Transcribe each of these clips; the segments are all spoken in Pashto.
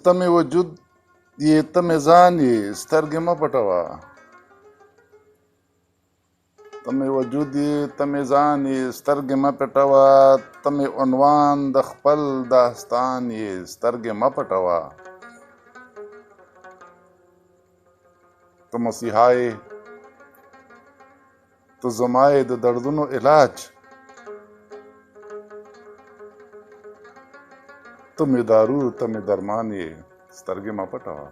تمه وجود یې تمه ځان یې سترګې مه پټوه تمه وجود یې تمه ځان یې سترګې مه پټوه تمه عنوان د خپل داستان یې سترګې مه پټوه ته مسيحا یې ته زما یې د دړدونو علاج ته مې دارو ته مې درمان یې سترګې مه پټوه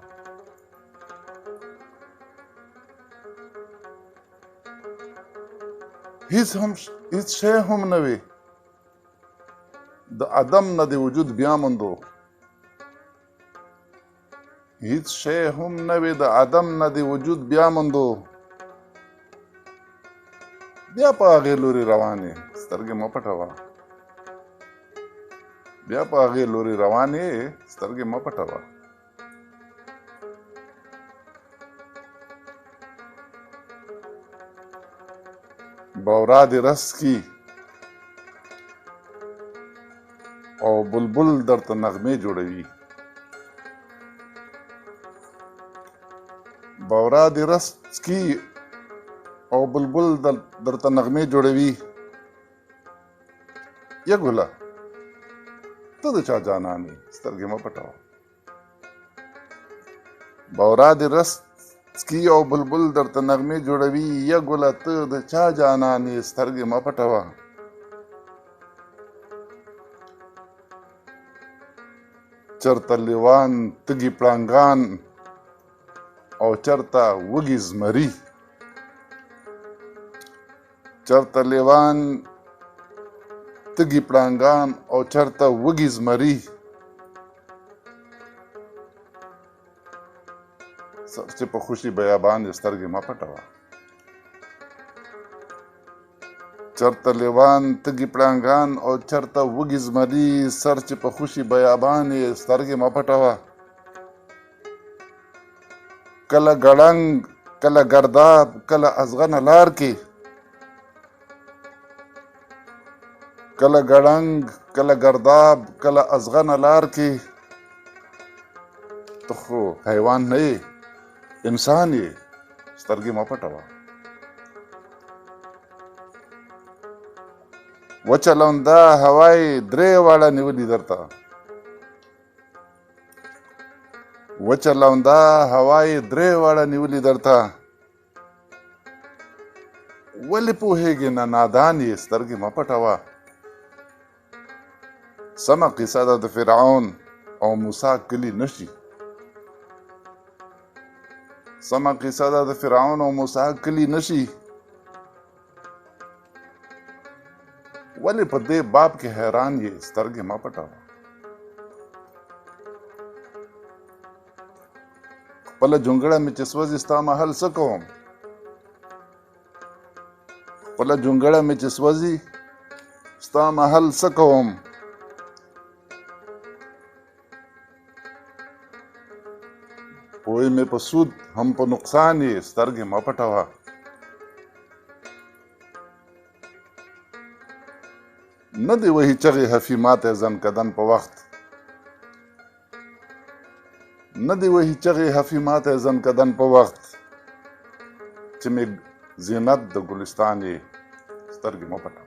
هیڅ شی هم نه وي د عدم نه د وجود بياموندو هیڅ شی هم نه وي د عدم نه د وجود بياموندو بیا په هغې لورې روان یې سترګې مه پټوه بیا په هغې لورې روان یې سترګې مه پټوه بورا دې رس کی او بلبل درته نغمې جوړوي بورا دې رس کی او بلبل درته نغمې جوړوي یا ګله ته د چا جانان یې سترګې مه پټوه بورا دې رس څکي او بلبل درته نغمې جوړوي یا ګله ته د چا جانان یې سترګې مه پټوه چرته ليوان تږي پړانګان او چرته وږي زمری چرته ليوان تږي پړانګان او چرته وږي زمری سر چې په خوشي بيابان سترګې مه پټوه چرته ليوان تږي پړانګان او چرته وږي زمری سر چې په خوشي بيابان سترګې مه پټوه کله ګړنګ کله ګرداب کله ازغنه لار کې کله ګړنګ کله ګرداب کله ازغنه لار کې ته خو حیوان نه یې انسان یې سترګې مه پټوه وچه لونده هوا یې درې واړه نیولي درته وچه لونده هوا یې درې واړه نیولي درته ولې پوهېږې نه نادان یې سترګې مه پټوه سمه قصه ده د فرعون او موسی کلي نشي سمه قصه ده د فرعون او موسی کلي نشي ولې په دې باب کې حیران یې سترګې مه پټوه خپله جونګړه مې چې سوځي ستا محل څه کوم خپله جونګړه مې چې سوځي ستا محل څه کوم پوی مې په سود هم په نقصان یې سترګې مه پټوه نه دې وهي چغې حفي ماته زن کدن په وخت نه دې وهي چغې حفي ماته زن کدن په وخت چې مې زینت د ګلستان یې سترګې مه پټوه